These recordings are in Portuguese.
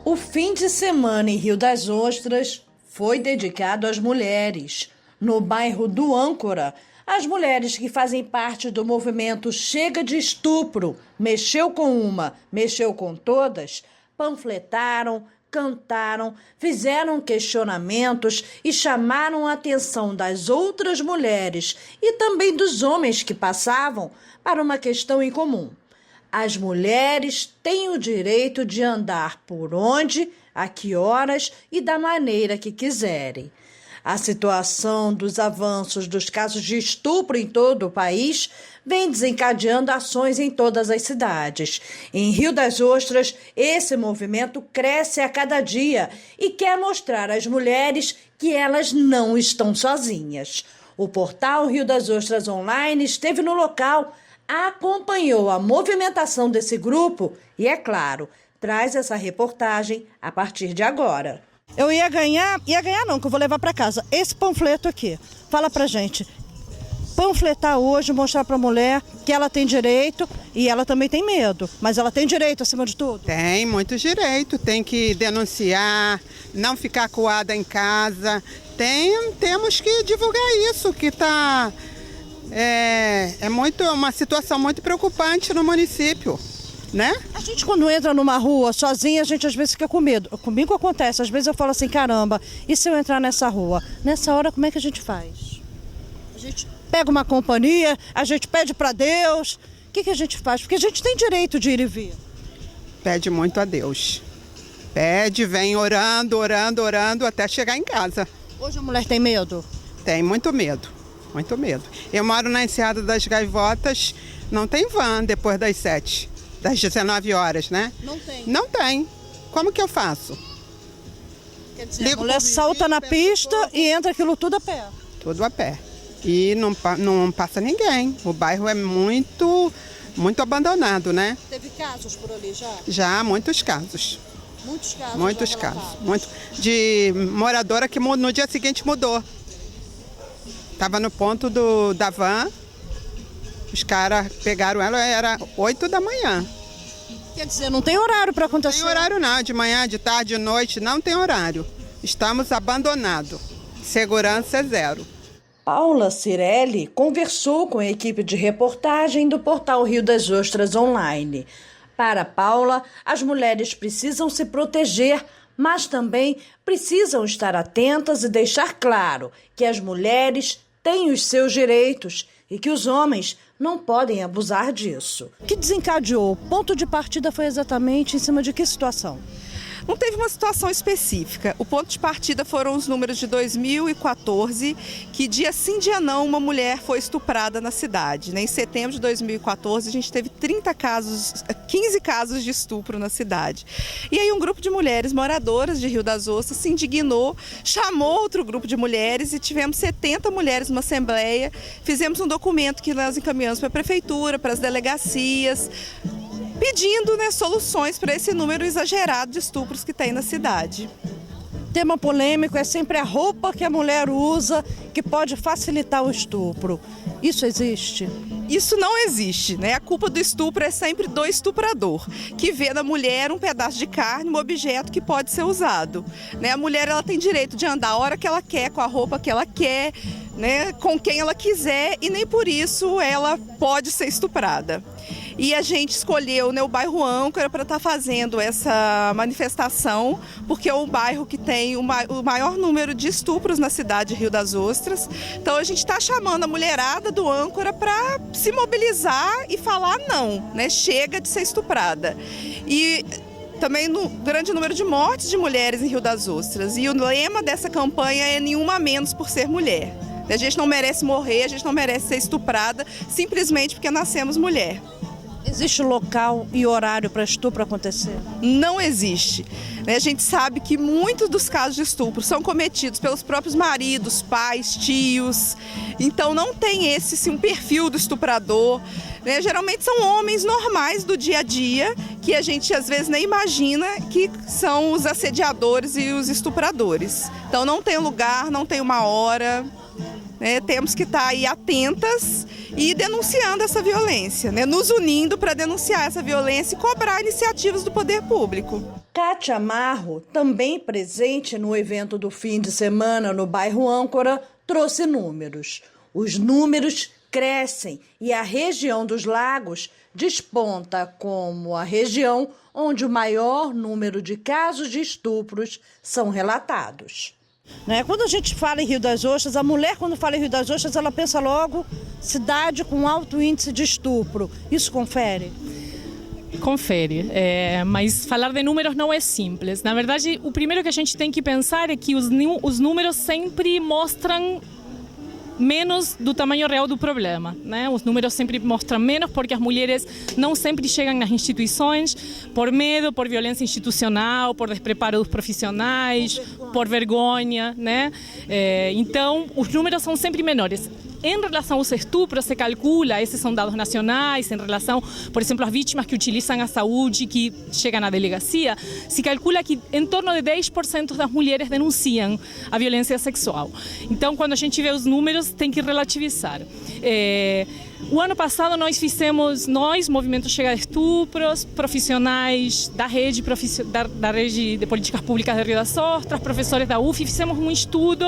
O fim de semana em Rio das Ostras foi dedicado às mulheres. No bairro do Âncora, as mulheres que fazem parte do movimento Chega de Estupro, mexeu com uma, mexeu com todas, panfletaram, cantaram, fizeram questionamentos e chamaram a atenção das outras mulheres e também dos homens que passavam para uma questão em comum. As mulheres têm o direito de andar por onde, a que horas e da maneira que quiserem. A situação dos avanços dos casos de estupro em todo o país vem desencadeando ações em todas as cidades. Em Rio das Ostras, esse movimento cresce a cada dia e quer mostrar às mulheres que elas não estão sozinhas. O portal Rio das Ostras Online esteve no local, acompanhou a movimentação desse grupo e, é claro, traz essa reportagem a partir de agora. Eu ia ganhar não, que eu vou levar para casa, esse panfleto aqui. Fala pra gente, panfletar hoje, mostrar pra mulher que ela tem direito e ela também tem medo, mas ela tem direito acima de tudo? Tem muito direito, tem que denunciar, não ficar acuada em casa, temos que divulgar isso, que está... uma situação muito preocupante no município, né? A gente quando entra numa rua sozinha, a gente às vezes fica com medo. Comigo acontece, às vezes eu falo assim, caramba, e se eu entrar nessa rua? Nessa hora, como é que a gente faz? A gente pega uma companhia, a gente pede para Deus, o que a gente faz? Porque a gente tem direito de ir e vir. Pede muito a Deus. Pede, vem orando, até chegar em casa. Hoje a mulher tem medo? Tem muito medo. Muito medo. Eu moro na Enseada das Gaivotas, não tem van depois das 7, das 19 horas, né? Não tem. Não tem. Como que eu faço? Quer dizer, a mulher salta na pista e entra aquilo tudo a pé. Tudo a pé. E não passa ninguém. O bairro é muito abandonado, né? Teve casos por ali já? Já, muitos casos. Muitos casos? Muitos casos. De moradora que no dia seguinte mudou. Estava no ponto da van, os caras pegaram ela, era 8 da manhã. Quer dizer, não tem horário para acontecer? Não tem horário não, de manhã, de tarde, de noite, não tem horário. Estamos abandonados, segurança é zero. Paula Cirelli conversou com a equipe de reportagem do portal Rio das Ostras Online. Para Paula, as mulheres precisam se proteger, mas também precisam estar atentas e deixar claro que as mulheres têm os seus direitos e que os homens não podem abusar disso. O que desencadeou? O ponto de partida foi exatamente em cima de que situação? Não teve uma situação específica. O ponto de partida foram os números de 2014, que dia sim, dia não, uma mulher foi estuprada na cidade. Em setembro de 2014, a gente teve 15 casos de estupro na cidade. E aí um grupo de mulheres moradoras de Rio das Ostras se indignou, chamou outro grupo de mulheres e tivemos 70 mulheres numa assembleia. Fizemos um documento que nós encaminhamos para a prefeitura, para as delegacias, pedindo soluções para esse número exagerado de estupros que tem na cidade. Tema polêmico é sempre a roupa que a mulher usa que pode facilitar o estupro. Isso existe? Isso não existe, né? A culpa do estupro é sempre do estuprador, que vê na mulher um pedaço de carne, um objeto que pode ser usado, né? A mulher ela tem direito de andar a hora que ela quer, com a roupa que ela quer, né? Com quem ela quiser, e nem por isso ela pode ser estuprada. E a gente escolheu o bairro Âncora para estar fazendo essa manifestação, porque é o bairro que tem o maior número de estupros na cidade de Rio das Ostras. Então a gente está chamando a mulherada do Âncora para se mobilizar e falar não, né? Chega de ser estuprada. E também no grande número de mortes de mulheres em Rio das Ostras. E o lema dessa campanha é nenhuma menos por ser mulher. A gente não merece morrer, a gente não merece ser estuprada simplesmente porque nascemos mulher. Existe local e horário para estupro acontecer? Não existe. A gente sabe que muitos dos casos de estupro são cometidos pelos próprios maridos, pais, tios. Então não tem um perfil do estuprador. Geralmente são homens normais do dia a dia, que a gente às vezes nem imagina que são os assediadores e os estupradores. Então não tem lugar, não tem uma hora. Temos que estar aí atentas e denunciando essa violência, né? Nos unindo para denunciar essa violência e cobrar iniciativas do poder público. Kátia Marro, também presente no evento do fim de semana no bairro Âncora, trouxe números. Os números crescem e a região dos Lagos desponta como a região onde o maior número de casos de estupros são relatados. Né? Quando a gente fala em Rio das Ostras, a mulher, quando fala em Rio das Ostras, ela pensa logo cidade com alto índice de estupro. Isso confere? Confere, mas falar de números não é simples. Na verdade, o primeiro que a gente tem que pensar é que os números sempre mostram menos do tamanho real do problema, né? Os números sempre mostram menos porque as mulheres não sempre chegam nas instituições por medo, por violência institucional, por despreparo dos profissionais, por vergonha, né? Então, os números são sempre menores. Em relação aos estupros, se calcula, esses são dados nacionais, em relação, por exemplo, às vítimas que utilizam a saúde, que chegam à delegacia, se calcula que em torno de 10% das mulheres denunciam a violência sexual. Então, quando a gente vê os números, tem que relativizar. O ano passado nós fizemos, Movimento Chega de Estupros, profissionais da rede de políticas públicas de Rio das Ostras, professores da UF, fizemos um estudo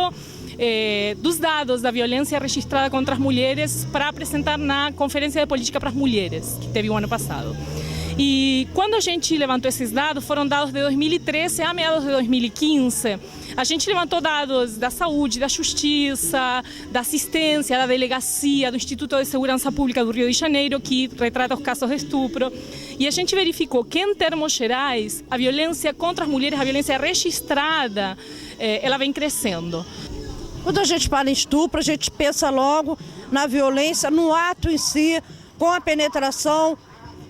dos dados da violência registrada contra as mulheres para apresentar na Conferência de Política para as Mulheres, que teve o ano passado. E quando a gente levantou esses dados, foram dados de 2013 a meados de 2015. A gente levantou dados da saúde, da justiça, da assistência, da delegacia, do Instituto de Segurança Pública do Rio de Janeiro, que retrata os casos de estupro. E a gente verificou que, em termos gerais, a violência contra as mulheres, a violência registrada, ela vem crescendo. Quando a gente fala em estupro, a gente pensa logo na violência, no ato em si, com a penetração.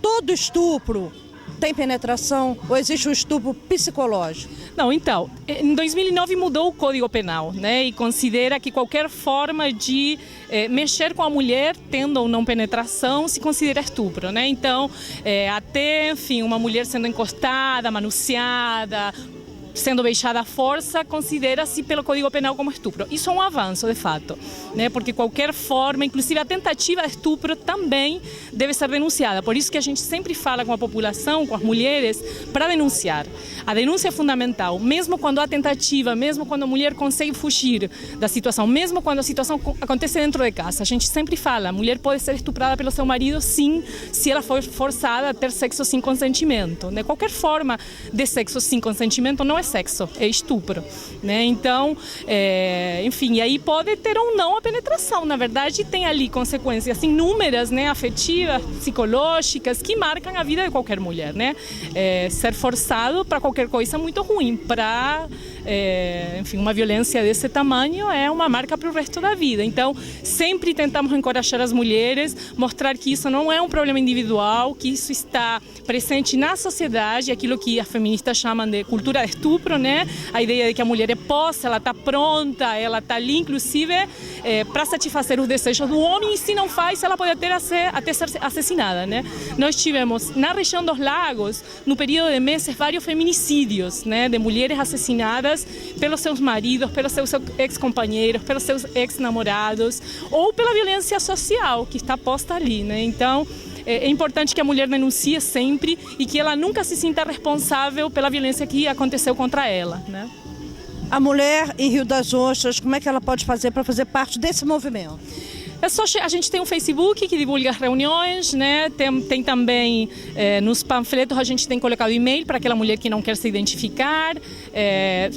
Todo estupro tem penetração ou existe um estupro psicológico? Não, então, em 2009 mudou o Código Penal, né? E considera que qualquer forma de mexer com a mulher, tendo ou não penetração, se considera estupro, né? Então, até, enfim, uma mulher sendo encostada, manuseada, sendo beijada à força, considera-se pelo Código Penal como estupro. Isso é um avanço, de fato, né? Porque qualquer forma, inclusive a tentativa de estupro, também deve ser denunciada. Por isso que a gente sempre fala com a população, com as mulheres, para denunciar. A denúncia é fundamental, mesmo quando há tentativa, mesmo quando a mulher consegue fugir da situação, mesmo quando a situação acontece dentro de casa. A gente sempre fala, a mulher pode ser estuprada pelo seu marido, sim, se ela for forçada a ter sexo sem consentimento, né? Qualquer forma de sexo sem consentimento não é sexo, é estupro, né? Então, enfim, e aí pode ter ou não a penetração. Na verdade, tem ali consequências inúmeras, né, afetivas, psicológicas, que marcam a vida de qualquer mulher, né? Ser forçado para qualquer coisa é muito ruim. Para, enfim, uma violência desse tamanho é uma marca para o resto da vida. Então, sempre tentamos encorajar as mulheres, mostrar que isso não é um problema individual, que isso está presente na sociedade, aquilo que as feministas chamam de cultura de estupro, né? A ideia de que a mulher é posse, ela está pronta, ela está ali, inclusive, para satisfazer os desejos do homem, e se não faz, ela pode até ser assassinada, né? Nós tivemos, na região dos Lagos, no período de meses, vários feminicídios, né? De mulheres assassinadas pelos seus maridos, pelos seus ex-companheiros, pelos seus ex-namorados, ou pela violência social que está posta ali, né? Então, é importante que a mulher denuncie sempre e que ela nunca se sinta responsável pela violência que aconteceu contra ela, né? A mulher em Rio das Ostras, como é que ela pode fazer para fazer parte desse movimento? A gente tem um Facebook que divulga as reuniões, né? Tem também, nos panfletos a gente tem colocado e-mail para aquela mulher que não quer se identificar.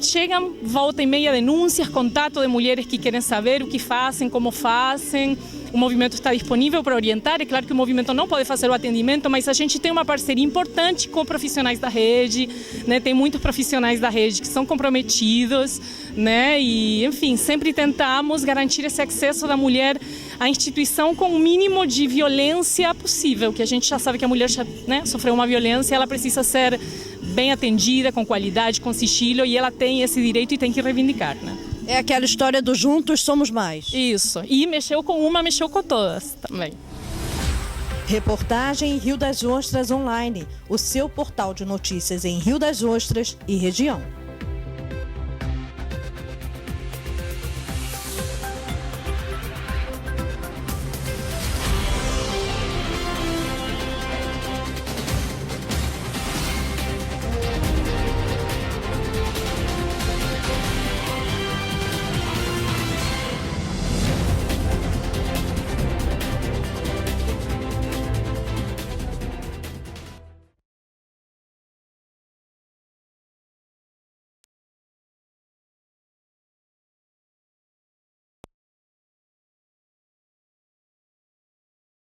Chegam, volta e meia denúncias, contato de mulheres que querem saber o que fazem, como fazem. O movimento está disponível para orientar. É claro que o movimento não pode fazer o atendimento, mas a gente tem uma parceria importante com profissionais da rede, né? Tem muitos profissionais da rede que são comprometidos, né? E, enfim, sempre tentamos garantir esse acesso da mulher à instituição com o mínimo de violência possível, que a gente já sabe que a mulher já, né, sofreu uma violência, ela precisa ser bem atendida, com qualidade, com sigilo, e ela tem esse direito e tem que reivindicar, né? É aquela história do juntos somos mais. Isso. E mexeu com uma, mexeu com todas também. Reportagem Rio das Ostras Online, o seu portal de notícias em Rio das Ostras e região.